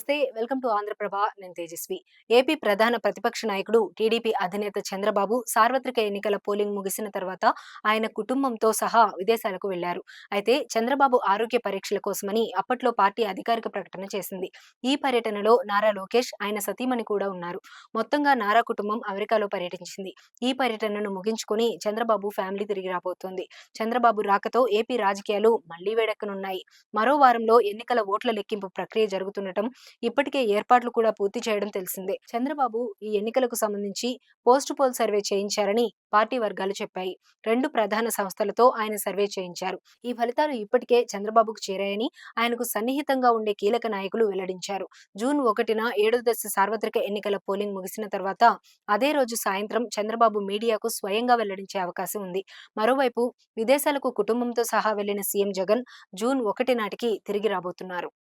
నమస్తే. Welcome to Andhraprabha. నేను Tejaswi. AP ప్రధాన ప్రతిపక్ష నాయకుడు టీడీపీ అధినేత చంద్రబాబు సార్వత్రిక ఎన్నికల పోలింగ్ ముగిసిన తర్వాత ఆయన కుటుంబంతో సహా విదేశాలకు వెళ్లారు. అయితే చంద్రబాబు ఆరోగ్య పరీక్షల కోసమని అప్పట్లో పార్టీ అధికారిక ప్రకటన చేసింది. ఈ పర్యటనలో నారా లోకేష్, ఆయన సతీమణి కూడా ఉన్నారు. మొత్తంగా నారా కుటుంబం అమెరికాలో పర్యటించింది. ఈ పర్యటనను ముగించుకొని చంద్రబాబు ఫ్యామిలీ తిరిగి రాబోతోంది. చంద్రబాబు రాకతో ఏపీ రాజకీయాలు మళ్లీ వేడెక్కనున్నాయి. మరో వారంలో ఎన్నికల ఓట్ల లెక్కింపు ప్రక్రియ జరుగుతుండటం, ఇప్పటికే ఏర్పాట్లు కూడా పూర్తి చేయడం తెలిసిందే. చంద్రబాబు ఈ ఎన్నికలకు సంబంధించి పోస్ట్ పోల్ సర్వే చేయించారని పార్టీ వర్గాలు చెప్పాయి. 2 ప్రధాన సంస్థలతో ఆయన సర్వే చేయించారు. ఈ ఫలితాలు ఇప్పటికే చంద్రబాబుకు చేరాయని ఆయనకు సన్నిహితంగా ఉండే కీలక నాయకులు వెల్లడించారు. జూన్ 1న 7వ దశ సార్వత్రిక ఎన్నికల పోలింగ్ ముగిసిన తర్వాత అదే రోజు సాయంత్రం చంద్రబాబు మీడియాకు స్వయంగా వెల్లడించే అవకాశం ఉంది. మరోవైపు విదేశాలకు కుటుంబంతో సహా వెళ్లిన సీఎం జగన్ జూన్ 1 నాటికి తిరిగి రాబోతున్నారు.